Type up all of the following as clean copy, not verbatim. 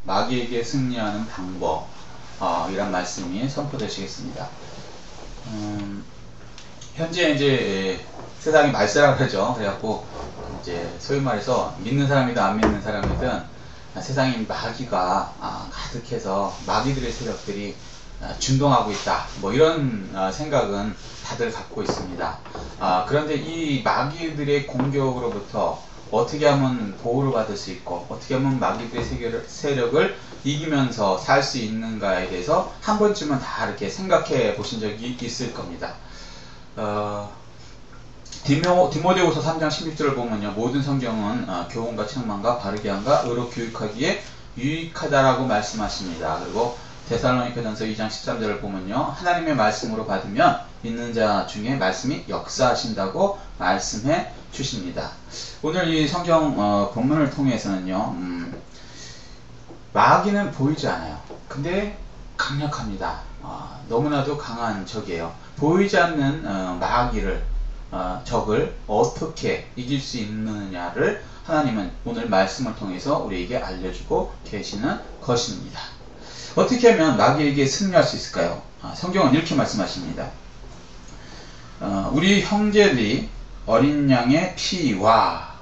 마귀에게 승리하는 방법, 이란 말씀이 선포되시겠습니다. 현재 이제 세상이 말세라 그러죠. 그래갖고 이제 소위 말해서 믿는 사람이든 안 믿는 사람이든 세상에 마귀가 가득해서 마귀들의 세력들이 준동하고 있다. 뭐 이런 생각은 다들 갖고 있습니다. 그런데 이 마귀들의 공격으로부터 어떻게 하면 보호를 받을 수 있고 어떻게 하면 마귀들의 세력을 이기면서 살 수 있는가에 대해서 한 번쯤은 다 이렇게 생각해 보신 적이 있을 겁니다. 디모데후서 3장 16절을 보면요, 모든 성경은 교훈과 책망과 바르게 함과 의로 교육하기에 유익하다라고 말씀하십니다. 그리고 데살로니가전서 2장 13절을 보면요, 하나님의 말씀으로 받으면 믿는 자 중에 말씀이 역사하신다고 말씀해 주십니다. 오늘 이 성경 본문을 통해서는요, 마귀는 보이지 않아요. 근데 강력합니다. 너무나도 강한 적이에요. 보이지 않는 마귀를, 적을 어떻게 이길 수 있느냐를 하나님은 오늘 말씀을 통해서 우리에게 알려주고 계시는 것입니다. 어떻게 하면 마귀에게 승리할 수 있을까요? 성경은 이렇게 말씀하십니다. 우리 형제들이 어린 양의 피와,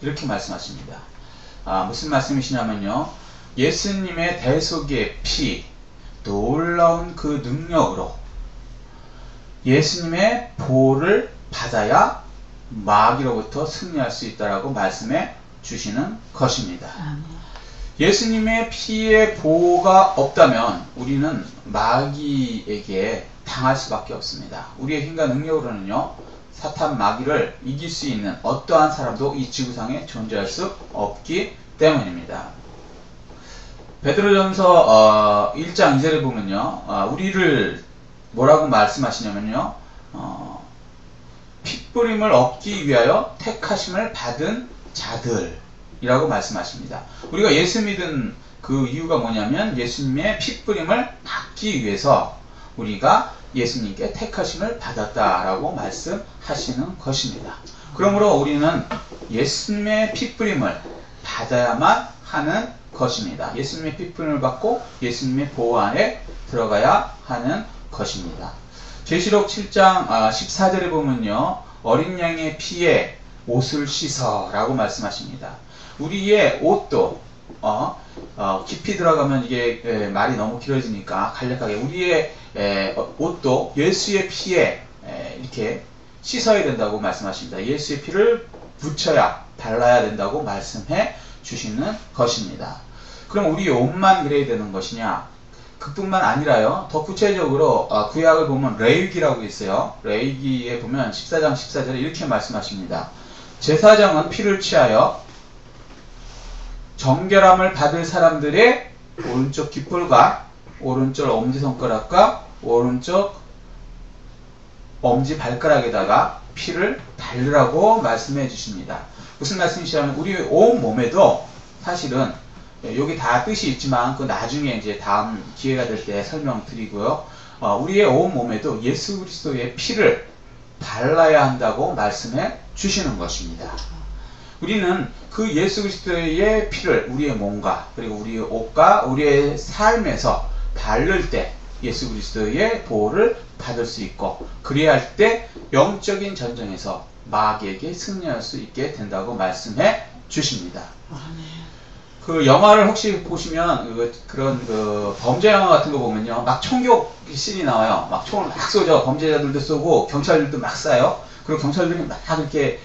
이렇게 말씀하십니다. 무슨 말씀이시냐면요, 예수님의 대속의 피, 놀라운 그 능력으로 예수님의 보호를 받아야 마귀로부터 승리할 수 있다라고 말씀해 주시는 것입니다. 예수님의 피의 보호가 없다면 우리는 마귀에게 당할 수밖에 없습니다. 우리의 힘과 능력으로는요, 사탄 마귀를 이길 수 있는 어떠한 사람도 이 지구상에 존재할 수 없기 때문입니다. 베드로전서 1장 2절에 보면요, 우리를 뭐라고 말씀하시냐면요, 핏부림을 얻기 위하여 택하심을 받은 자들이라고 말씀하십니다. 우리가 예수 믿은 그 이유가 뭐냐면 예수님의 핏부림을 받기 위해서 우리가 예수님께 택하심을 받았다라고 말씀하시는 것입니다. 그러므로 우리는 예수님의 핏부림을 받아야만 하는 것입니다. 예수님의 핏부림을 받고 예수님의 보호 안에 들어가야 하는 것입니다. 계시록 7장 14절에 보면요, 어린 양의 피에 옷을 씻어 라고 말씀하십니다. 우리의 옷도 깊이 들어가면 이게 말이 너무 길어지니까 간략하게, 우리의 옷도 예수의 피에 이렇게 씻어야 된다고 말씀하십니다. 예수의 피를 붙여야, 발라야 된다고 말씀해 주시는 것입니다. 그럼 우리 옷만 그래야 되는 것이냐? 그뿐만 아니라요, 더 구체적으로 구약을 보면 레위기라고 있어요. 레위기에 보면 14장 14절에 이렇게 말씀하십니다. 제사장은 피를 취하여 정결함을 받을 사람들의 오른쪽 깃불과 오른쪽 엄지손가락과 오른쪽 엄지발가락에다가 피를 바르라고 말씀해 주십니다. 무슨 말씀이시냐면 우리 온 몸에도 사실은 여기 다 뜻이 있지만 그 나중에 이제 다음 기회가 될 때 설명드리고요. 우리의 온 몸에도 예수 그리스도의 피를 발라야 한다고 말씀해 주시는 것입니다. 우리는 그 예수 그리스도의 피를 우리의 몸과 그리고 우리의 옷과 우리의 삶에서 바를 때 예수 그리스도의 보호를 받을 수 있고, 그래야 할 때 영적인 전쟁에서 마귀에게 승리할 수 있게 된다고 말씀해 주십니다. 그 영화를 혹시 보시면 그런 범죄 영화 같은 거 보면요, 막 총격 씬이 나와요. 막 총을 막 쏘죠. 범죄자들도 쏘고 경찰들도 막 쏴요. 그리고 경찰들이 막 이렇게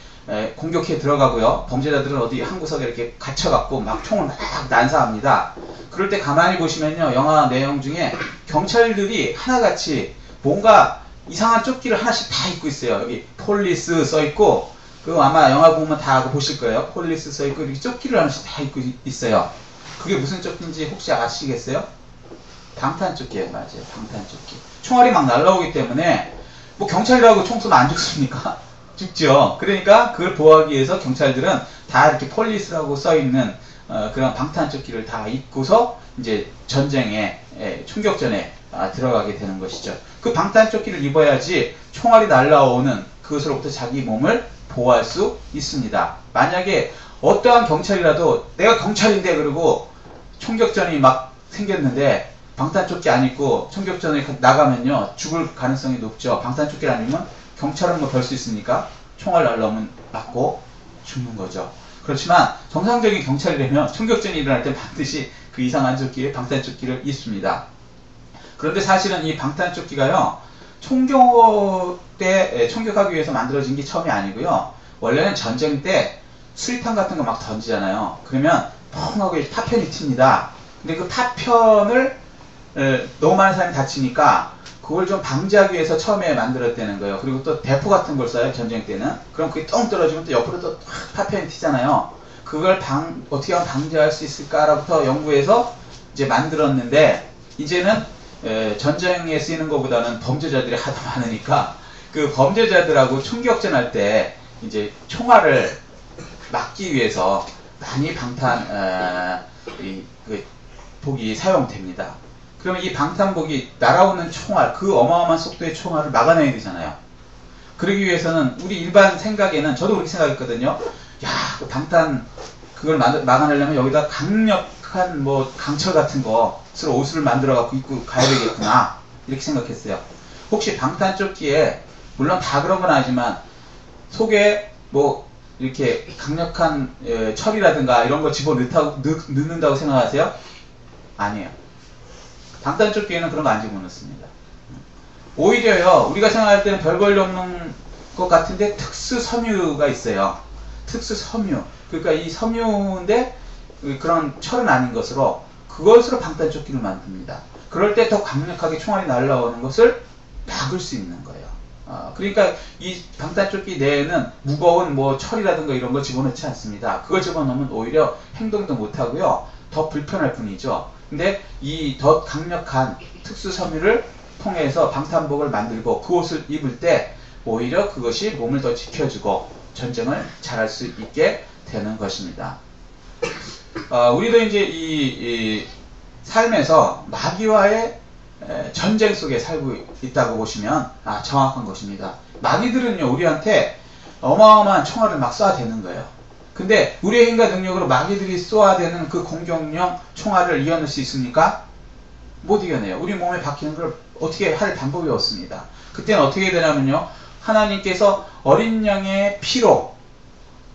공격해 들어가고요. 범죄자들은 어디 한 구석에 이렇게 갇혀갖고 막 총을 막 난사합니다. 그럴 때 가만히 보시면요, 영화 내용 중에 경찰들이 하나같이 뭔가 이상한 조끼를 하나씩 다 입고 있어요. 여기 폴리스 써있고, 그 아마 영화 보면 다 보실 거예요. 폴리스 써있고 이렇게 조끼를 하나씩 다 입고 있어요. 그게 무슨 조끼인지 혹시 아시겠어요? 방탄조끼예요. 맞아요. 방탄조끼. 총알이 막 날라오기 때문에 뭐 경찰이라고 총 쏘면 안 죽습니까? 죽죠. 그러니까 그걸 보호하기 위해서 경찰들은 다 이렇게 폴리스라고 써있는 그런 방탄조끼를 다 입고서 이제 전쟁에, 총격전에 들어가게 되는 것이죠. 그 방탄조끼를 입어야지 총알이 날라오는 그것으로부터 자기 몸을 보호할 수 있습니다. 만약에 어떠한 경찰이라도 내가 경찰인데 그러고 총격전이 막 생겼는데 방탄조끼 안 입고 총격전에 나가면요 죽을 가능성이 높죠. 방탄조끼를 안 입으면 경찰은 뭐 별 수 있습니까? 총알 날라오면 맞고 죽는 거죠. 그렇지만 정상적인 경찰이라면 총격전이 일어날 때 반드시 그 이상한 조끼에 방탄조끼를 입습니다. 그런데 사실은 이 방탄조끼가요 총격하기 위해서 만들어진 게 처음이 아니고요. 원래는 전쟁 때 수리탄 같은 거 막 던지잖아요. 그러면 펑하고 파편이 튑니다. 근데 그 파편을 너무 많은 사람이 다치니까 그걸 좀 방지하기 위해서 처음에 만들었다는 거예요. 그리고 또 대포 같은 걸 쏴요, 전쟁 때는. 그럼 그게 똥 떨어지면 또 옆으로 또 파편이 튀잖아요. 그걸 어떻게 하면 방지할 수 있을까라부터 연구해서 이제 만들었는데, 이제는 전쟁에 쓰이는 것보다는 범죄자들이 하도 많으니까 그 범죄자들하고 총격전 할 때 이제 총알을 막기 위해서 많이 복이 사용됩니다. 그러면 이 방탄복이 날아오는 총알, 그 어마어마한 속도의 총알을 막아내야 되잖아요. 그러기 위해서는 우리 일반 생각에는, 저도 그렇게 생각했거든요. 야, 그 방탄 그걸 막아내려면 여기다 강력한 뭐 강철 같은 것으로 옷을 만들어 갖고 입고 가야 되겠구나, 이렇게 생각했어요. 혹시 방탄조끼에 물론 다 그런 건 아니지만 속에 뭐 이렇게 강력한 철이라든가 이런 걸 넣는다고 생각하세요? 아니에요. 방탄조끼에는 그런 거 안 집어넣습니다. 오히려요, 우리가 생각할 때는 별 볼일 없는 것 같은데 특수 섬유가 있어요. 특수 섬유. 그러니까 이 섬유인데 그런 철은 아닌 것으로, 그것으로 방탄조끼를 만듭니다. 그럴 때 더 강력하게 총알이 날라오는 것을 막을 수 있는 거예요. 그러니까 이 방탄조끼 내에는 무거운 뭐 철이라든가 이런 걸 집어넣지 않습니다. 그걸 집어넣으면 오히려 행동도 못하고요, 더 불편할 뿐이죠. 근데 이 더 강력한 특수 섬유를 통해서 방탄복을 만들고 그 옷을 입을 때 오히려 그것이 몸을 더 지켜주고 전쟁을 잘할 수 있게 되는 것입니다. 우리도 이제 이 삶에서 마귀와의 전쟁 속에 살고 있다고 보시면 정확한 것입니다. 마귀들은요, 우리한테 어마어마한 총알을 막 쏴대는 거예요. 근데 우리의 힘과 능력으로 마귀들이 쏘아대는 그 공격용 총알을 이겨낼 수 있습니까? 못 이겨내요. 우리 몸에 박히는 걸 어떻게 할 방법이 없습니다. 그때는 어떻게 되냐면요, 하나님께서 어린 양의 피로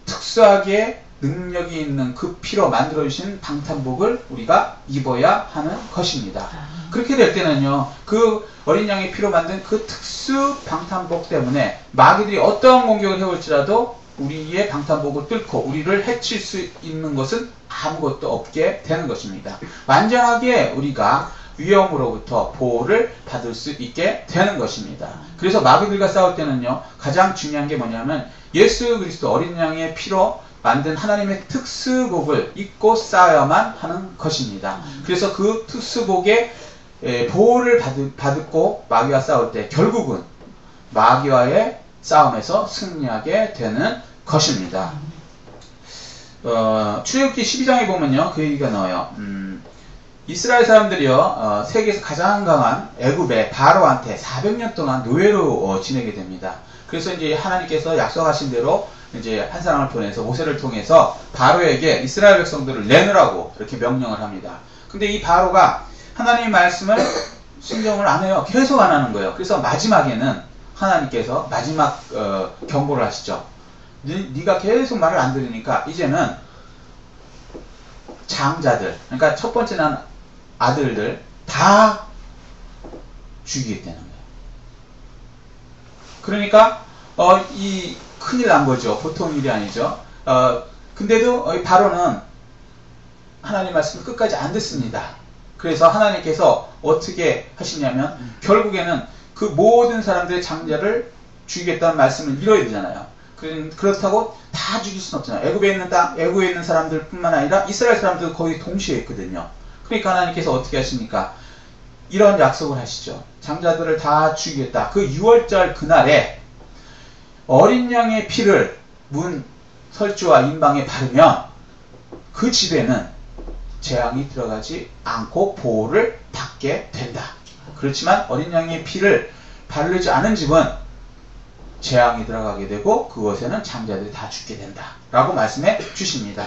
특수하게 능력이 있는 그 피로 만들어주신 방탄복을 우리가 입어야 하는 것입니다. 그렇게 될 때는요, 그 어린 양의 피로 만든 그 특수 방탄복 때문에 마귀들이 어떠한 공격을 해올지라도 우리의 방탄복을 뚫고 우리를 해칠 수 있는 것은 아무것도 없게 되는 것입니다. 완전하게 우리가 위험으로부터 보호를 받을 수 있게 되는 것입니다. 그래서 마귀들과 싸울 때는요, 가장 중요한 게 뭐냐면 예수 그리스도 어린 양의 피로 만든 하나님의 특수복을 입고 싸워야만 하는 것입니다. 그래서 그 특수복에 보호를 받고 마귀와 싸울 때 결국은 마귀와의 싸움에서 승리하게 되는 것입니다. 출애굽기 12장에 보면요, 그 얘기가 나와요. 이스라엘 사람들이요, 세계에서 가장 강한 애굽의 바로한테 400년 동안 노예로 지내게 됩니다. 그래서 이제 하나님께서 약속하신 대로 이제 한 사람을 보내서 모세를 통해서 바로에게 이스라엘 백성들을 내놓으라고 이렇게 명령을 합니다. 근데 이 바로가 하나님의 말씀을 순종을 안 해요. 계속 안 하는 거예요. 그래서 마지막에는 하나님께서 마지막 경고를 하시죠. 네가 계속 말을 안 들으니까 이제는 장자들, 그러니까 첫 번째 난 아들들 다 죽이겠다는 거예요. 그러니까 이 큰일 난 거죠. 보통 일이 아니죠. 근데도 바로는 하나님 말씀을 끝까지 안 듣습니다. 그래서 하나님께서 어떻게 하시냐면 결국에는 그 모든 사람들의 장자를 죽이겠다는 말씀을 이뤄야 되잖아요. 그렇다고 다 죽일 수는 없잖아요. 애굽에 있는 땅, 애굽에 있는 사람들뿐만 아니라 이스라엘 사람들도 거의 동시에 있거든요. 그러니까 하나님께서 어떻게 하십니까? 이런 약속을 하시죠. 장자들을 다 죽이겠다. 그 6월절 그날에 어린 양의 피를 문 설주와 인방에 바르면 그 집에는 재앙이 들어가지 않고 보호를 받게 된다. 그렇지만 어린 양의 피를 바르지 않은 집은 재앙이 들어가게 되고 그것에는 장자들이 다 죽게 된다 라고 말씀해 주십니다.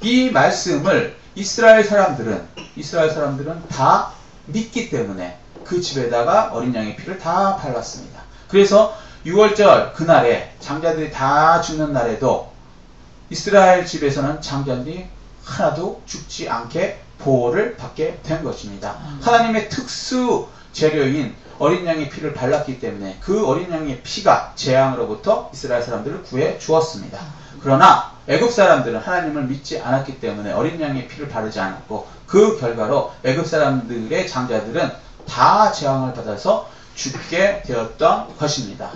이 말씀을 이스라엘 사람들은 다 믿기 때문에 그 집에다가 어린 양의 피를 다 발랐습니다. 그래서 6월절 그날에 장자들이 다 죽는 날에도 이스라엘 집에서는 장자들이 하나도 죽지 않게 보호를 받게 된 것입니다. 하나님의 특수 재료인 어린 양의 피를 발랐기 때문에 그 어린 양의 피가 재앙으로부터 이스라엘 사람들을 구해 주었습니다. 그러나 애굽 사람들은 하나님을 믿지 않았기 때문에 어린 양의 피를 바르지 않았고 그 결과로 애굽 사람들의 장자들은 다 재앙을 받아서 죽게 되었던 것입니다.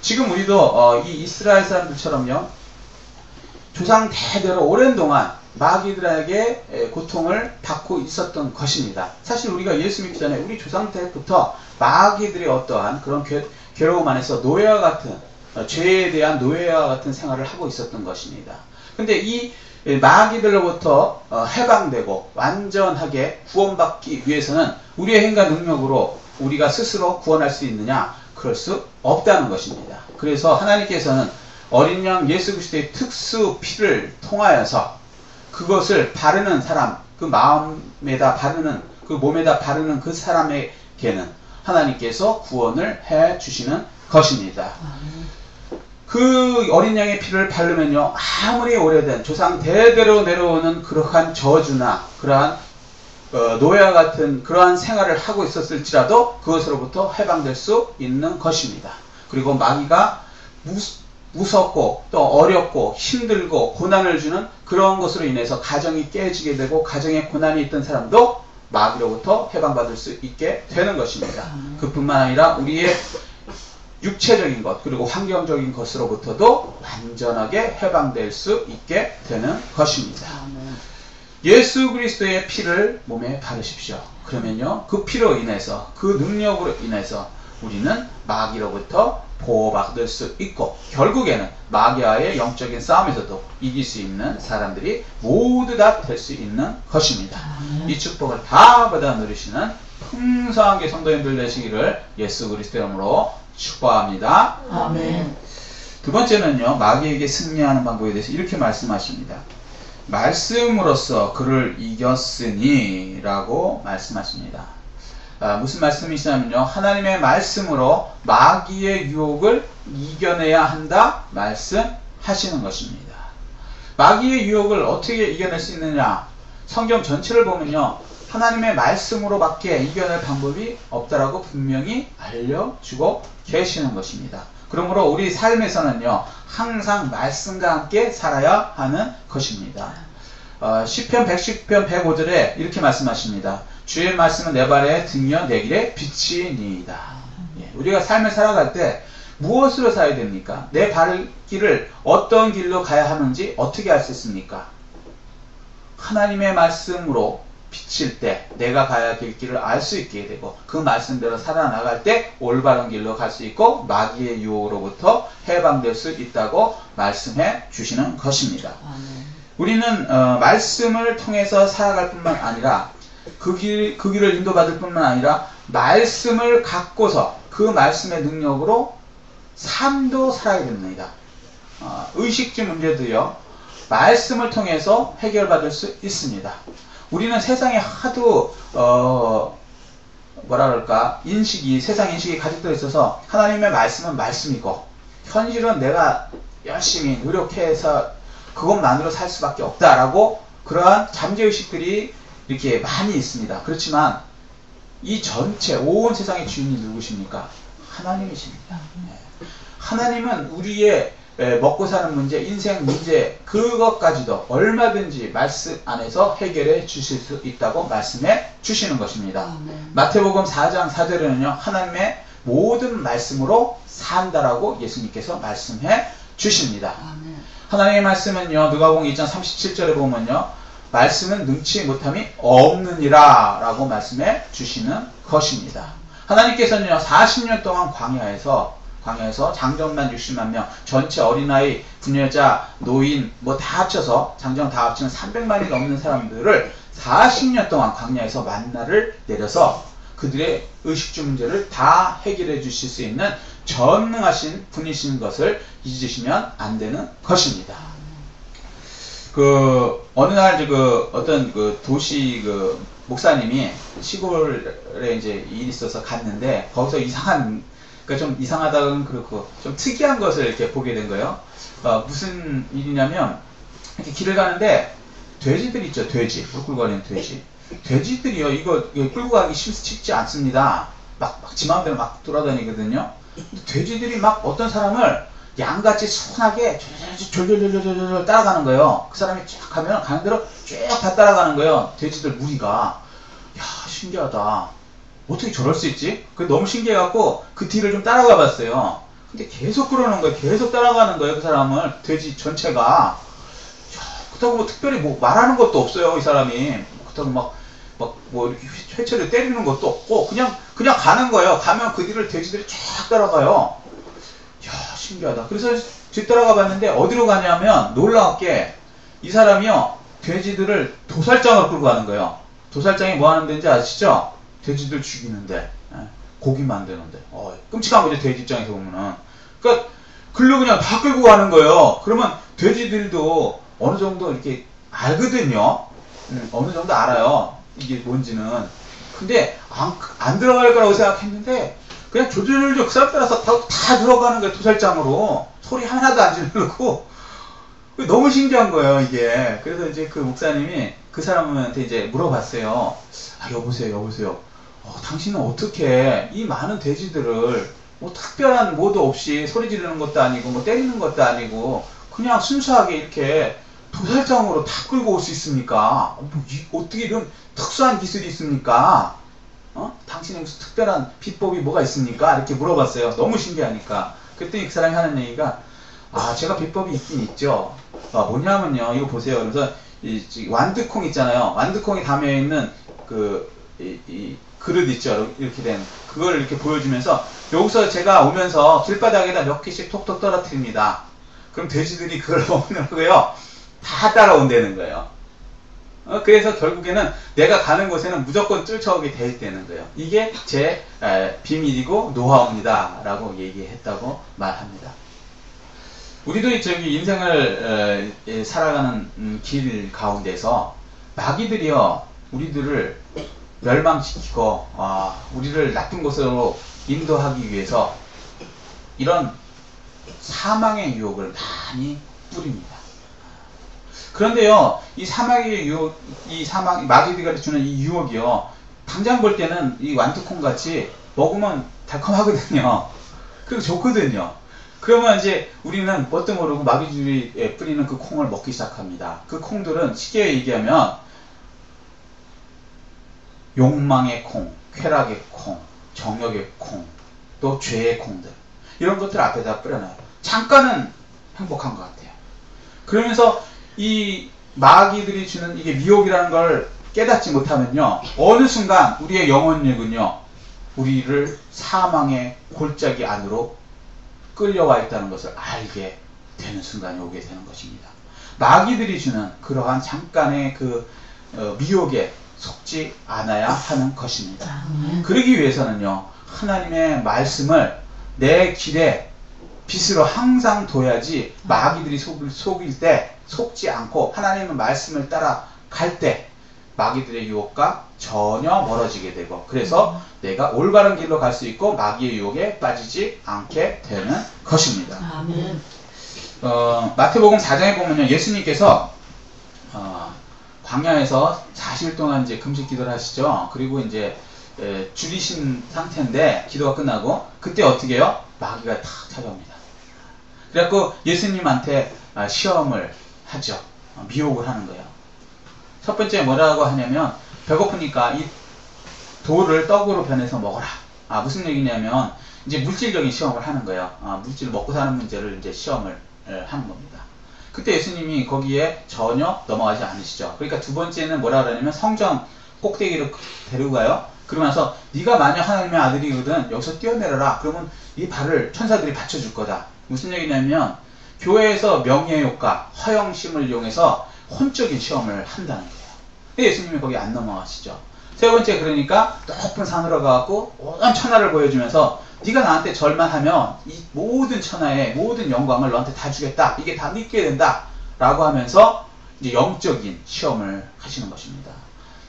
지금 우리도 이 이스라엘 사람들처럼요, 조상 대대로 오랜 동안 마귀들에게 고통을 받고 있었던 것입니다. 사실 우리가 예수 믿기 전에 우리 조상 때부터 마귀들의 어떠한 그런 괴로움 안에서 노예와 같은, 죄에 대한 노예와 같은 생활을 하고 있었던 것입니다. 근데 이 마귀들로부터 해방되고 완전하게 구원받기 위해서는 우리의 힘과 능력으로 우리가 스스로 구원할 수 있느냐? 그럴 수 없다는 것입니다. 그래서 하나님께서는 어린 양 예수 그리스도의 특수 피를 통하여서 그것을 바르는 사람, 그 마음에다 바르는, 그 몸에다 바르는 그 사람에게는 하나님께서 구원을 해 주시는 것입니다. 그 어린 양의 피를 바르면요, 아무리 오래된 조상 대대로 내려오는 그러한 저주나 그러한 노예와 같은 그러한 생활을 하고 있었을지라도 그것으로부터 해방될 수 있는 것입니다. 그리고 마귀가 무섭고 또 어렵고 힘들고 고난을 주는 그런 것으로 인해서 가정이 깨지게 되고 가정에 고난이 있던 사람도 마귀로부터 해방받을 수 있게 되는 것입니다. 그뿐만 아니라 우리의 육체적인 것 그리고 환경적인 것으로부터도 완전하게 해방될 수 있게 되는 것입니다. 예수 그리스도의 피를 몸에 바르십시오. 그러면요, 그 피로 인해서, 그 능력으로 인해서 우리는 마귀로부터 보호받을 수 있고 결국에는 마귀와의 영적인 싸움에서도 이길 수 있는 사람들이 모두 다 될 수 있는 것입니다. 이 축복을 다 받아 누리시는 풍성하게 성도님들 되시기를 예수 그리스도 이름으로 축복합니다. 아멘. 두 번째는요, 마귀에게 승리하는 방법에 대해서 이렇게 말씀하십니다. 말씀으로써 그를 이겼으니 라고 말씀하십니다. 무슨 말씀이시냐면요, 하나님의 말씀으로 마귀의 유혹을 이겨내야 한다 말씀하시는 것입니다. 마귀의 유혹을 어떻게 이겨낼 수 있느냐, 성경 전체를 보면요, 하나님의 말씀으로 밖에 이겨낼 방법이 없다라고 분명히 알려주고 계시는 것입니다. 그러므로 우리 삶에서는요, 항상 말씀과 함께 살아야 하는 것입니다. 시편 110편 105절에 이렇게 말씀하십니다. 주의 말씀은 내 발의 등이요 내 길의 빛이니이다. 우리가 삶을 살아갈 때 무엇으로 살아야 됩니까? 내 발길을 어떤 길로 가야 하는지 어떻게 알 수 있습니까? 하나님의 말씀으로 비칠 때 내가 가야 될 길을 알 수 있게 되고 그 말씀대로 살아나갈 때 올바른 길로 갈 수 있고 마귀의 유혹으로부터 해방될 수 있다고 말씀해 주시는 것입니다. 우리는 말씀을 통해서 살아갈 뿐만 아니라 그 길을 인도받을 뿐만 아니라 말씀을 갖고서 그 말씀의 능력으로 삶도 살아야 됩니다. 의식주 문제도요, 말씀을 통해서 해결받을 수 있습니다. 우리는 세상에 하도 뭐라 그럴까, 세상 인식이 가득 있어서 하나님의 말씀은 말씀이고 현실은 내가 열심히 노력해서 그것만으로 살 수밖에 없다라고 그러한 잠재의식들이 이렇게 많이 있습니다. 그렇지만 이 전체 온 세상의 주인이 누구십니까? 하나님이십니다. 하나님은 우리의 먹고 사는 문제, 인생 문제, 그것까지도 얼마든지 말씀 안에서 해결해 주실 수 있다고 말씀해 주시는 것입니다. 마태복음 4장 4절에는요, 하나님의 모든 말씀으로 산다라고 예수님께서 말씀해 주십니다. 하나님의 말씀은요, 누가복음 2장 37절에 보면요, 말씀은 능치 못함이 없느니라 라고 말씀해 주시는 것입니다. 하나님께서는요, 40년 동안 광야에서 장정만 60만 명, 전체 어린아이, 부녀자, 노인 뭐 다 합쳐서 장정 다 합치면 300만이 넘는 사람들을 40년 동안 광야에서 만나를 내려서 그들의 의식주 문제를 다 해결해 주실 수 있는 전능하신 분이신 것을 잊으시면 안 되는 것입니다. 그 어느 날 그 어떤 그 도시 그 목사님이 시골에 이제 일이 있어서 갔는데 거기서 이상한 그러니까 좀 이상하다는 그렇고 좀 특이한 것을 이렇게 보게 된 거예요. 무슨 일이냐면 이렇게 길을 가는데 돼지들 있죠, 돼지 물 끌고 가는 돼지. 돼지들이요 이거 끌고 가기 쉽지 않습니다. 막 지 마음대로 막 돌아다니거든요. 돼지들이 막 어떤 사람을 양같이 순하게 졸졸졸졸졸 따라가는 거예요. 그 사람이 쫙 가면 가는 대로 쭉 다 따라가는 거예요. 돼지들 무리가. 야, 신기하다. 어떻게 저럴 수 있지? 그 너무 신기해갖고 그 뒤를 좀 따라가 봤어요. 근데 계속 그러는 거예요. 계속 따라가는 거예요. 그 사람을. 돼지 전체가. 야, 그렇다고 뭐 특별히 뭐 말하는 것도 없어요. 이 사람이. 그렇다고 뭐 이렇게 회초리를 때리는 것도 없고 그냥 가는 거예요. 가면 그 뒤를 돼지들이 쫙 따라가요. 이야, 신기하다. 그래서 뒤따라가 봤는데 어디로 가냐면 놀랍게 이 사람이요 돼지들을 도살장으로 끌고 가는 거예요. 도살장이 뭐 하는 데인지 아시죠? 돼지들 죽이는데, 고기 만드는데. 끔찍한 거죠, 돼지 입장에서 보면은. 그러니까 글로 그냥 다 끌고 가는 거예요. 그러면 돼지들도 어느 정도 이렇게 알거든요. 어느 정도 알아요. 이게 뭔지는. 근데 안 들어갈 거라고 생각했는데 그냥 조절조절 그 사람 따라서 다 들어가는 거예요. 도살장으로. 소리 하나도 안 지르고. 너무 신기한 거예요, 이게. 그래서 이제 그 목사님이 그 사람한테 이제 물어봤어요. 여보세요. 당신은 어떻게 이 많은 돼지들을 뭐 특별한 뭐도 없이 소리 지르는 것도 아니고 뭐 때리는 것도 아니고 그냥 순수하게 이렇게 도살장으로 다 끌고 올 수 있습니까? 어떻게 이런 특수한 기술이 있습니까? 당신의 무슨 특별한 비법이 뭐가 있습니까? 이렇게 물어봤어요. 너무 신기하니까. 그랬더니 그 사람이 하는 얘기가 제가 비법이 있긴 있죠. 뭐냐면요. 이거 보세요. 그래서 이 완두콩 있잖아요. 완두콩이 담여있는 이 그릇 있죠. 이렇게 된 그걸 이렇게 보여주면서 여기서 제가 오면서 길바닥에다 몇 개씩 톡톡 떨어뜨립니다. 그럼 돼지들이 그걸 먹는거고요. 다 따라온다는 거예요. 그래서 결국에는 내가 가는 곳에는 무조건 쫓아오게 되는 거예요. 이게 제 비밀이고 노하우입니다. 라고 얘기했다고 말합니다. 우리도 저기 인생을 살아가는 길 가운데서 마귀들이요 우리들을 멸망시키고 우리를 나쁜 곳으로 인도하기 위해서 이런 사망의 유혹을 많이 뿌립니다. 그런데요, 이 사망의 유혹, 마귀들이 주는 이 유혹이요, 당장 볼 때는 이 완두콩 같이 먹으면 달콤하거든요. 그리고 좋거든요. 그러면 이제 우리는 뭣도 모르고 마귀들이 뿌리는 그 콩을 먹기 시작합니다. 그 콩들은 쉽게 얘기하면 욕망의 콩, 쾌락의 콩, 정욕의 콩, 또 죄의 콩들 이런 것들 앞에다 뿌려놔요. 잠깐은 행복한 것 같아요. 그러면서 이 마귀들이 주는 이게 미혹이라는 걸 깨닫지 못하면요 어느 순간 우리의 영혼력은요 우리를 사망의 골짜기 안으로 끌려와 있다는 것을 알게 되는 순간이 오게 되는 것입니다. 마귀들이 주는 그러한 잠깐의 그 미혹에 속지 않아야 하는 것입니다. 그러기 위해서는요 하나님의 말씀을 내 길에 빛으로 항상 둬야지 마귀들이 속일 때 속지 않고 하나님의 말씀을 따라갈 때 마귀들의 유혹과 전혀 멀어지게 되고 그래서 내가 올바른 길로 갈 수 있고 마귀의 유혹에 빠지지 않게 되는 것입니다. 아멘. 마태복음 4장에 보면요 예수님께서 광야에서 40일 동안 이제 금식 기도를 하시죠. 그리고 이제 줄이신 상태인데 기도가 끝나고 그때 어떻게 해요? 마귀가 탁 찾아옵니다. 그래갖고 예수님한테 시험을 하죠. 미혹을 하는 거예요. 첫 번째 뭐라고 하냐면 배고프니까 이 돌을 떡으로 변해서 먹어라. 무슨 얘기냐면 이제 물질적인 시험을 하는 거예요. 물질 먹고 사는 문제를 이제 시험을 하는 겁니다. 그때 예수님이 거기에 전혀 넘어가지 않으시죠. 그러니까 두 번째는 뭐라 그러냐면 성전 꼭대기로 데리고 가요. 그러고 나서 네가 만약 하나님의 아들이거든 여기서 뛰어내려라. 그러면 이 발을 천사들이 받쳐줄 거다. 무슨 얘기냐면 교회에서 명예욕과 허영심을 이용해서 혼적인 시험을 한다는 거예요. 근데 예수님이 거기 안 넘어가시죠. 세 번째 그러니까 높은 산으로 가갖고 온 천하를 보여주면서 네가 나한테 절만 하면 이 모든 천하의 모든 영광을 너한테 다 주겠다. 이게 다 믿게 된다. 라고 하면서 이제 영적인 시험을 하시는 것입니다.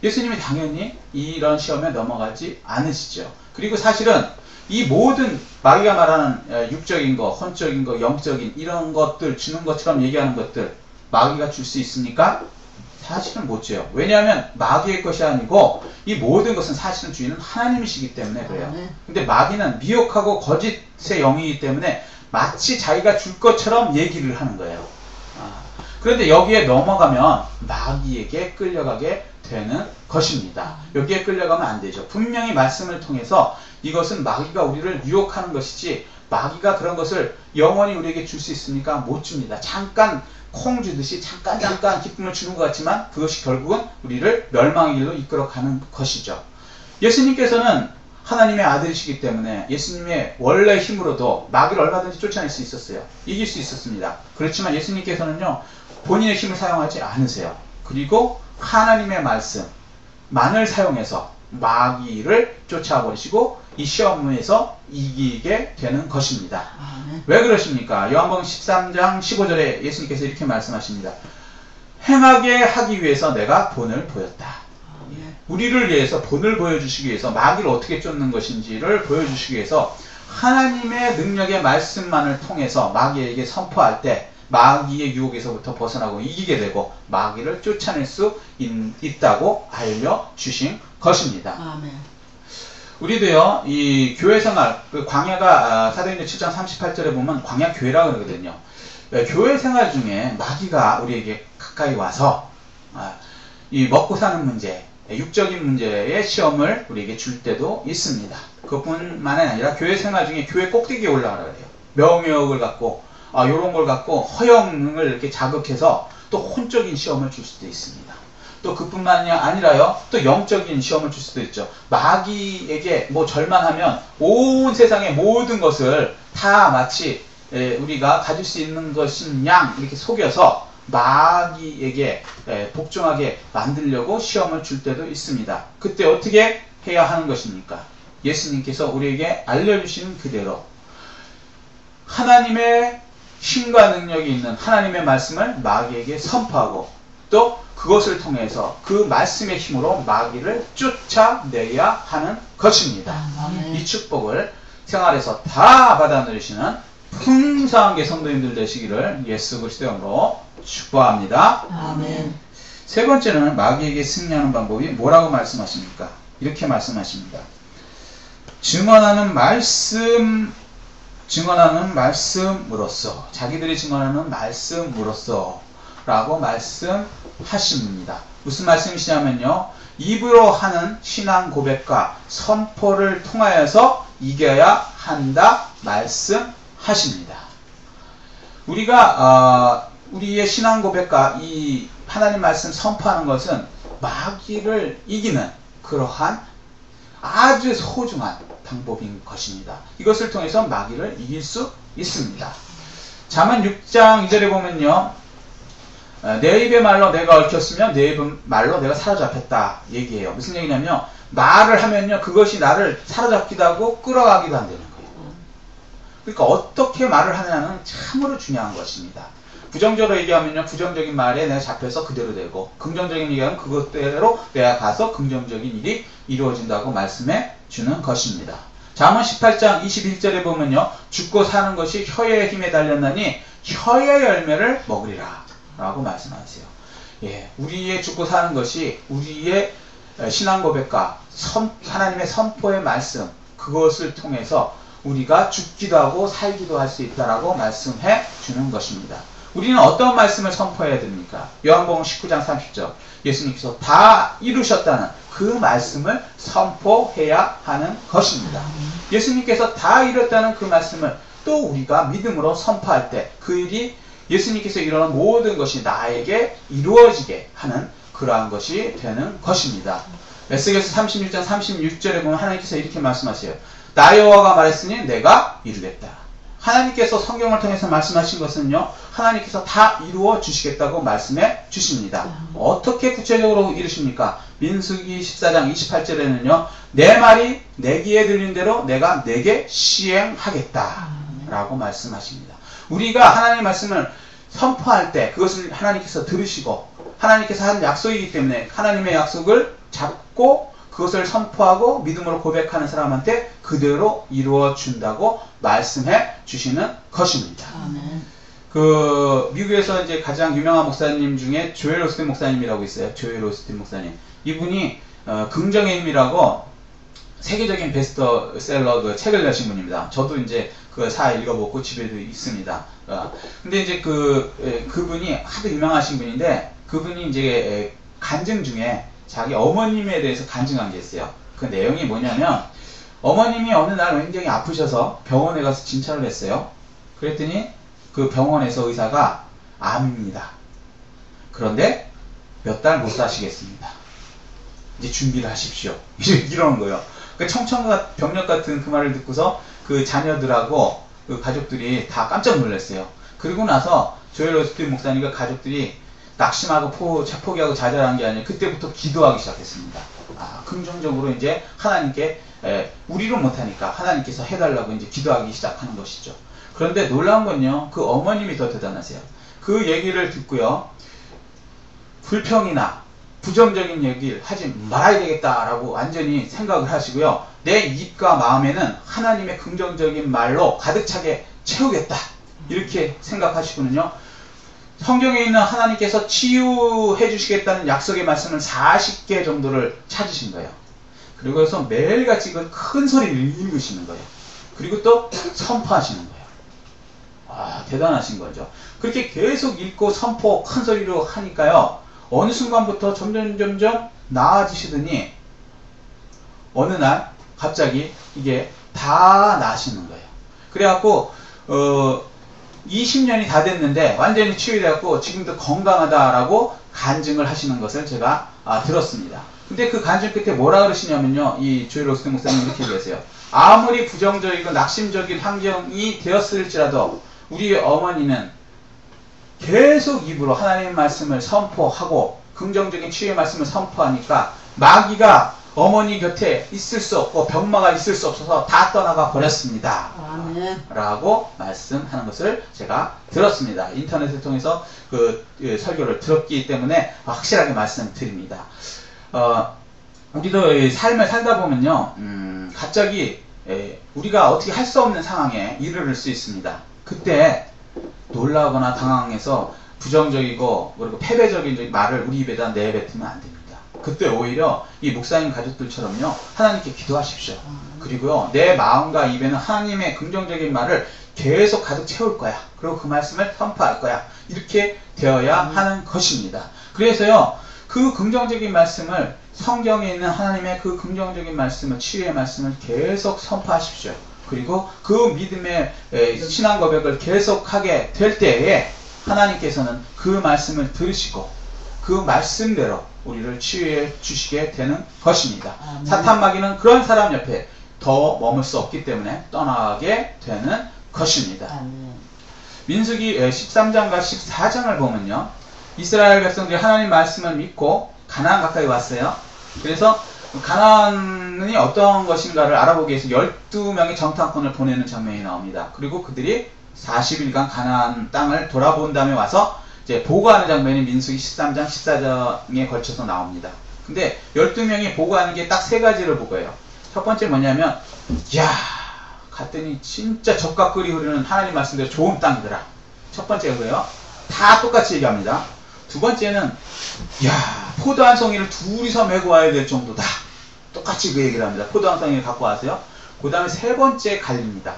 예수님이 당연히 이런 시험에 넘어가지 않으시죠. 그리고 사실은 이 모든 마귀가 말하는 육적인 거, 혼적인 거, 영적인 이런 것들 주는 것처럼 얘기하는 것들 마귀가 줄 수 있습니까? 사실은 못 줘요. 왜냐하면 마귀의 것이 아니고 이 모든 것은 사실은 주인은 하나님이시기 때문에 그래요. 근데 마귀는 미혹하고 거짓의 영이기 때문에 마치 자기가 줄 것처럼 얘기를 하는 거예요. 그런데 여기에 넘어가면 마귀에게 끌려가게 되는 것입니다. 여기에 끌려가면 안 되죠. 분명히 말씀을 통해서 이것은 마귀가 우리를 유혹하는 것이지 마귀가 그런 것을 영원히 우리에게 줄 수 있습니까? 못 줍니다. 잠깐 콩 주듯이 잠깐 기쁨을 주는 것 같지만 그것이 결국은 우리를 멸망의 길로 이끌어가는 것이죠. 예수님께서는 하나님의 아들이시기 때문에 예수님의 원래 힘으로도 마귀를 얼마든지 쫓아낼 수 있었어요. 이길 수 있었습니다. 그렇지만 예수님께서는요, 본인의 힘을 사용하지 않으세요. 그리고 하나님의 말씀만을 사용해서 마귀를 쫓아버리시고 이 시험에서 이기게 되는 것입니다. 왜 그러십니까? 요한복음 13장 15절에 예수님께서 이렇게 말씀하십니다. 행하게 하기 위해서 내가 본을 보였다. 우리를 위해서 본을 보여주시기 위해서 마귀를 어떻게 쫓는 것인지를 보여주시기 위해서 하나님의 능력의 말씀만을 통해서 마귀에게 선포할 때 마귀의 유혹에서부터 벗어나고 이기게 되고 마귀를 쫓아낼 수 있다고 알려주신 것입니다. 아멘. 우리도요, 이 교회 생활, 그 광야가 사도행전 7장 38절에 보면 광야 교회라고 그러거든요. 교회 생활 중에 마귀가 우리에게 가까이 와서 이 먹고 사는 문제, 육적인 문제의 시험을 우리에게 줄 때도 있습니다. 그것뿐만 아니라 교회 생활 중에 교회 꼭대기에 올라가라 그래요. 명예욕을 갖고 이런 걸 갖고 허영을 이렇게 자극해서 또 혼적인 시험을 줄 수도 있습니다. 또 그뿐만이 아니라요, 또 영적인 시험을 줄 수도 있죠. 마귀에게 뭐 절망하면 온 세상의 모든 것을 다 마치 우리가 가질 수 있는 것인 양 이렇게 속여서 마귀에게 복종하게 만들려고 시험을 줄 때도 있습니다. 그때 어떻게 해야 하는 것입니까? 예수님께서 우리에게 알려주신 그대로 하나님의 힘과 능력이 있는 하나님의 말씀을 마귀에게 선포하고 또 그것을 통해서 그 말씀의 힘으로 마귀를 쫓아내야 하는 것입니다. 이 축복을 생활에서 다 받아 누리시는 풍성하게 성도님들 되시기를 예수 그리스도의 이름으로 축복합니다. 아멘. 세 번째는 마귀에게 승리하는 방법이 뭐라고 말씀하십니까? 이렇게 말씀하십니다. 증언하는 말씀으로써, 자기들이 증언하는 말씀으로써 라고 말씀하십니다. 무슨 말씀이시냐면요, 입으로 하는 신앙 고백과 선포를 통하여서 이겨야 한다 말씀하십니다. 우리가 우리의 신앙 고백과 이 하나님 말씀 선포하는 것은 마귀를 이기는 그러한 아주 소중한 방법인 것입니다. 이것을 통해서 마귀를 이길 수 있습니다. 잠언 6장 2절에 보면요, 내 입의 말로 내가 얽혔으면 내 입의 말로 내가 사로잡혔다 얘기해요. 무슨 얘기냐면 말을 하면요, 그것이 나를 사로잡기도 하고 끌어가기도 한다는 거예요. 그러니까 어떻게 말을 하느냐는 참으로 중요한 것입니다. 부정적으로 얘기하면요, 부정적인 말에 내가 잡혀서 그대로 되고, 긍정적인 얘기하면 그것대로 내가 가서 긍정적인 일이 이루어진다고 말씀해 주는 것입니다. 잠언 18장 21절에 보면요, 죽고 사는 것이 혀의 힘에 달렸나니 혀의 열매를 먹으리라 라고 말씀하세요. 예, 우리의 죽고 사는 것이 우리의 신앙 고백과 하나님의 선포의 말씀, 그것을 통해서 우리가 죽기도 하고 살기도 할 수 있다라고 말씀해 주는 것입니다. 우리는 어떤 말씀을 선포해야 됩니까? 요한복음 19장 30절, 예수님께서 다 이루셨다는 그 말씀을 선포해야 하는 것입니다. 예수님께서 다 이뤘다는 그 말씀을 또 우리가 믿음으로 선포할 때 그 일이 예수님께서 이루는 모든 것이 나에게 이루어지게 하는 그러한 것이 되는 것입니다. 에스겔서 36장 36절에 보면 하나님께서 이렇게 말씀하세요. 나 여호와가 말했으니 내가 이루겠다. 하나님께서 성경을 통해서 말씀하신 것은요, 하나님께서 다 이루어 주시겠다고 말씀해 주십니다. 어떻게 구체적으로 이루십니까? 민수기 14장 28절에는요, 내 말이 내 귀에 들린 대로 내가 내게 시행하겠다 라고 말씀하십니다. 우리가 하나님의 말씀을 선포할 때 그것을 하나님께서 들으시고 하나님께서 한 약속이기 때문에 하나님의 약속을 잡고 그것을 선포하고 믿음으로 고백하는 사람한테 그대로 이루어 준다고 말씀해 주시는 것입니다. 아멘. 그 미국에서 이제 가장 유명한 목사님 중에 조엘 오스틴 목사님이라고 있어요. 조엘 오스틴 목사님. 이분이 긍정의 힘이라고 세계적인 베스트셀러 그 책을 내신 분입니다. 저도 이제 그 다 읽어보고 집에도 있습니다. 근데 이제 그분이 하도 유명하신 분인데 그분이 이제 간증 중에 자기 어머님에 대해서 간증한 게 있어요. 그 내용이 뭐냐면 어머님이 어느 날 굉장히 아프셔서 병원에 가서 진찰을 했어요. 그랬더니 그 병원에서 의사가 암입니다. 그런데 몇 달 못 사시겠습니다. 이제 준비를 하십시오. 이러는 거예요. 그 청천벽력 같은 그 말을 듣고서 그 자녀들하고 그 가족들이 다 깜짝 놀랐어요. 그리고 나서 조엘 오스틴 목사님과 가족들이 낙심하고 포기하고 좌절한 게 아니라 그때부터 기도하기 시작했습니다. 긍정적으로 이제 하나님께 우리로 못하니까 하나님께서 해달라고 이제 기도하기 시작하는 것이죠. 그런데 놀라운 건요, 그 어머님이 더 대단하세요. 그 얘기를 듣고요, 불평이나 부정적인 얘기를 하지 말아야 되겠다라고 완전히 생각을 하시고요, 내 입과 마음에는 하나님의 긍정적인 말로 가득 차게 채우겠다 이렇게 생각하시고는요, 성경에 있는 하나님께서 치유해 주시겠다는 약속의 말씀을 40개 정도를 찾으신 거예요. 그리고 해서 매일같이 그 큰 소리를 읽으시는 거예요. 그리고 또 선포하시는 거예요. 대단하신 거죠. 그렇게 계속 읽고 선포 큰 소리로 하니까요, 어느 순간부터 점점 나아지시더니 어느 날 갑자기 이게 다 나시는 거예요. 그래갖고 20년이 다 됐는데 완전히 치유되었고 지금도 건강하다라고 간증을 하시는 것을 제가 들었습니다. 근데 그 간증 끝에 뭐라 그러시냐면요, 이 조엘 오스틴 목사님 이렇게 얘기하세요. 아무리 부정적이고 낙심적인 환경이 되었을지라도 우리 어머니는 계속 입으로 하나님의 말씀을 선포하고 긍정적인 치유의 말씀을 선포하니까 마귀가 어머니 곁에 있을 수 없고 병마가 있을 수 없어서 다 떠나가 버렸습니다. 아멘. 라고 말씀하는 것을 제가 들었습니다. 인터넷을 통해서 그 설교를 들었기 때문에 확실하게 말씀드립니다. 우리도 삶을 살다 보면요, 갑자기 우리가 어떻게 할 수 없는 상황에 이르를 수 있습니다. 그때 놀라거나 당황해서 부정적이고 그리고 패배적인 말을 우리 입에다 내뱉으면 안 됩니다. 그때 오히려 이 목사님 가족들처럼요, 하나님께 기도하십시오. 그리고요, 내 마음과 입에는 하나님의 긍정적인 말을 계속 가득 채울 거야. 그리고 그 말씀을 선포할 거야. 이렇게 되어야 하는 것입니다. 그래서요, 그 긍정적인 말씀을, 성경에 있는 하나님의 그 긍정적인 말씀을, 치유의 말씀을 계속 선포하십시오. 그리고 그 믿음의 신앙 고백을 계속하게 될 때에 하나님께서는 그 말씀을 들으시고 그 말씀대로 우리를 치유해 주시게 되는 것입니다. 사탄 마귀는 그런 사람 옆에 더 머물 수 없기 때문에 떠나게 되는 것입니다. 민수기 13장과 14장을 보면요, 이스라엘 백성들이 하나님 말씀을 믿고 가나안 가까이 왔어요. 그래서 가나안이 어떤 것인가를 알아보기 위해서 12명의 정탐꾼을 보내는 장면이 나옵니다. 그리고 그들이 40일간 가나안 땅을 돌아본 다음에 와서 이제 보고하는 장면이 민수기 13장, 14장에 걸쳐서 나옵니다. 근데 12명이 보고하는 게 딱 세 가지를 보고해요. 첫 번째 뭐냐면, 이야, 갔더니 진짜 젖과 꿀이 흐르는 하나님 말씀대로 좋은 땅이더라. 첫 번째가 그래요. 다 똑같이 얘기합니다. 두 번째는, 이야, 포도 한 송이를 둘이서 메고 와야 될 정도다. 똑같이 그 얘기를 합니다. 포도 한 송이를 갖고 와서요. 그 다음에 세 번째 갈립니다.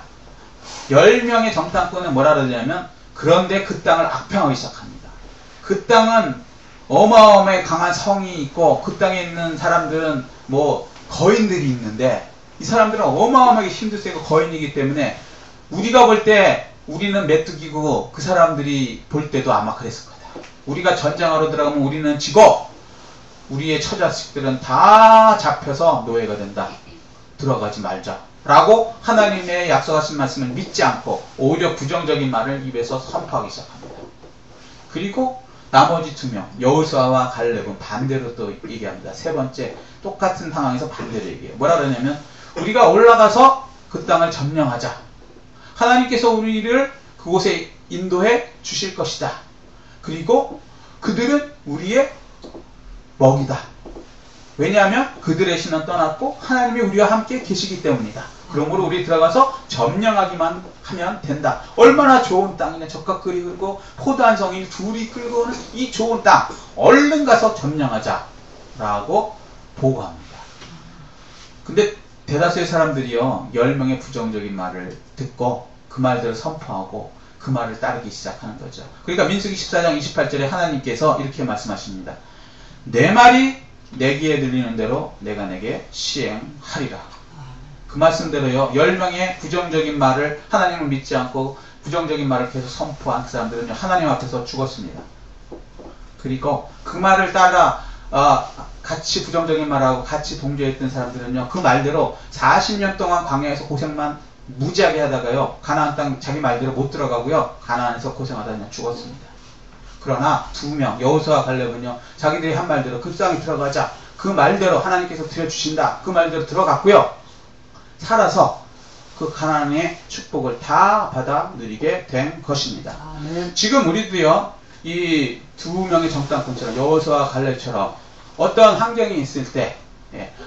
10명의 정탐꾼은 뭐라 그러냐면, 그런데 그 땅을 악평하기 시작합니다. 그 땅은 어마어마하게 강한 성이 있고 그 땅에 있는 사람들은 뭐 거인들이 있는데 이 사람들은 어마어마하게 힘도 세고 거인이기 때문에 우리가 볼 때 우리는 메뚜기고 그 사람들이 볼 때도 아마 그랬을 거다. 우리가 전장하러 들어가면 우리는 지고 우리의 처자식들은 다 잡혀서 노예가 된다. 들어가지 말자. 라고 하나님의 약속하신 말씀을 믿지 않고 오히려 부정적인 말을 입에서 선포하기 시작합니다. 그리고 나머지 2명, 여호수아와 갈렙은 반대로 또 얘기합니다. 세 번째, 똑같은 상황에서 반대로 얘기해요. 뭐라 그러냐면, 우리가 올라가서 그 땅을 점령하자. 하나님께서 우리를 그곳에 인도해 주실 것이다. 그리고 그들은 우리의 먹이다. 왜냐하면 그들의 신은 떠났고 하나님이 우리와 함께 계시기 때문이다. 그러므로 우리 들어가서 점령하기만 하면 된다. 얼마나 좋은 땅이냐. 젖과 꿀이 흐르고 포도 한 성이 둘이 끌고 오는 이 좋은 땅, 얼른 가서 점령하자 라고 보고합니다. 근데 대다수의 사람들이요, 10명의 부정적인 말을 듣고 그 말들을 선포하고 그 말을 따르기 시작하는 거죠. 그러니까 민수기 14장 28절에 하나님께서 이렇게 말씀하십니다. 내 말이 내 귀에 들리는 대로 내가 내게 시행하리라. 그 말씀대로요, 10명의 부정적인 말을, 하나님을 믿지 않고 부정적인 말을 계속 선포한 그 사람들은요, 하나님 앞에서 죽었습니다. 그리고 그 말을 따라 같이 부정적인 말하고 같이 동조했던 사람들은요, 그 말대로 40년 동안 광야에서 고생만 무지하게 하다가요, 가나안 땅 자기 말대로 못 들어가고요, 가나안에서 고생하다 그냥 죽었습니다. 그러나 2명, 여호수아와 갈렙은요, 자기들이 한 말대로 그 땅에 들어가자, 그 말대로 하나님께서 들여주신다, 그 말대로 들어갔고요, 살아서 그 가나안의 축복을 다 받아 누리게 된 것입니다. 지금 우리도요, 이 2명의 정탐꾼처럼, 여호수아와 갈렙처럼 어떤 환경이 있을 때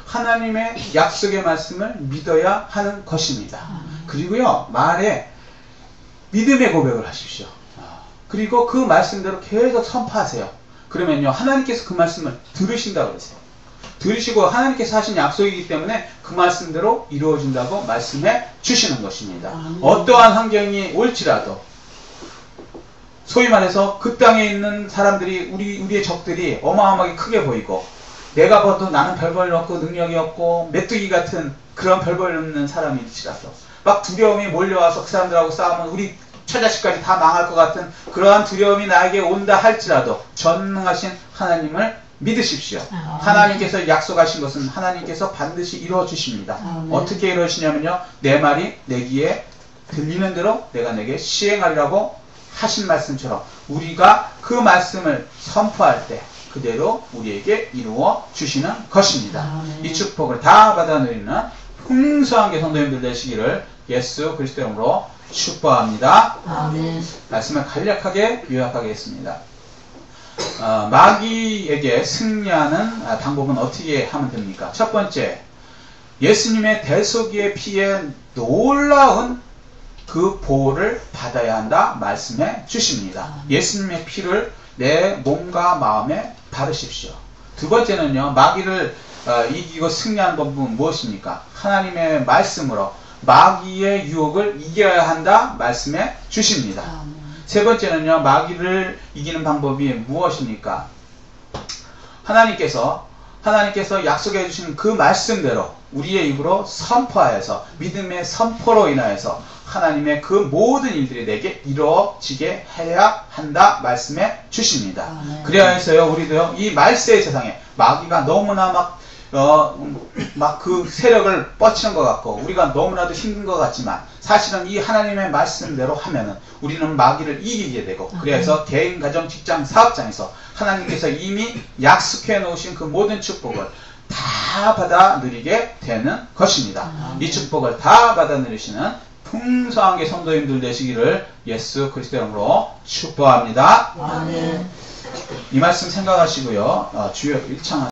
하나님의 약속의 말씀을 믿어야 하는 것입니다. 그리고요, 말에 믿음의 고백을 하십시오. 그리고 그 말씀대로 계속 선포하세요. 그러면요, 하나님께서 그 말씀을 들으신다고 그러세요. 들으시고 하나님께서 하신 약속이기 때문에 그 말씀대로 이루어진다고 말씀해 주시는 것입니다. 어떠한 환경이 올지라도, 소위 말해서 그 땅에 있는 사람들이, 우리의 적들이 어마어마하게 크게 보이고, 내가 봐도 나는 별 볼 일 없고 능력이 없고 메뚜기 같은 그런 별 볼 일 없는 사람일지라도 막 두려움이 몰려와서 그 사람들하고 싸우면 우리 처자식까지 다 망할 것 같은 그러한 두려움이 나에게 온다 할지라도 전능하신 하나님을 믿으십시오. 하나님께서 약속하신 것은 하나님께서 반드시 이루어 주십니다. 어떻게 이루어지냐면요, 내 말이 내 귀에 들리는 대로 내가 내게 시행하리라고 하신 말씀처럼 우리가 그 말씀을 선포할 때 그대로 우리에게 이루어 주시는 것입니다. 이 축복을 다 받아 누리는 풍성하게 성도님들 되시기를 예수 그리스도 이름으로 축복합니다. 아멘. 말씀을 간략하게 요약하겠습니다. 마귀에게 승리하는 방법은 어떻게 하면 됩니까? 첫 번째, 예수님의 대속의 피에 놀라운 그 보호를 받아야 한다 말씀해 주십니다. 예수님의 피를 내 몸과 마음에 바르십시오. 두 번째는요, 마귀를 이기고 승리하는 법은 무엇입니까? 하나님의 말씀으로 마귀의 유혹을 이겨야 한다 말씀해 주십니다. 세 번째는요, 마귀를 이기는 방법이 무엇입니까? 하나님께서 약속해 주신 그 말씀대로 우리의 입으로 선포하여서 믿음의 선포로 인하여서 하나님의 그 모든 일들이 내게 이루어지게 해야 한다 말씀해 주십니다. 그래야해서요, 우리도요, 이 말세의 세상에 마귀가 너무나 막 그 세력을 뻗치는 것 같고 우리가 너무나도 힘든 것 같지만 사실은 이 하나님의 말씀대로 하면은 우리는 마귀를 이기게 되고, 그래서 개인, 가정, 직장, 사업장에서 하나님께서 이미 약속해 놓으신 그 모든 축복을 다 받아 누리게 되는 것입니다. 이 축복을 다 받아 누리시는 풍성하게 성도님들 되시기를 예수 그리스도 이름으로 축복합니다. 아멘. 이 말씀 생각하시고요, 주여 1창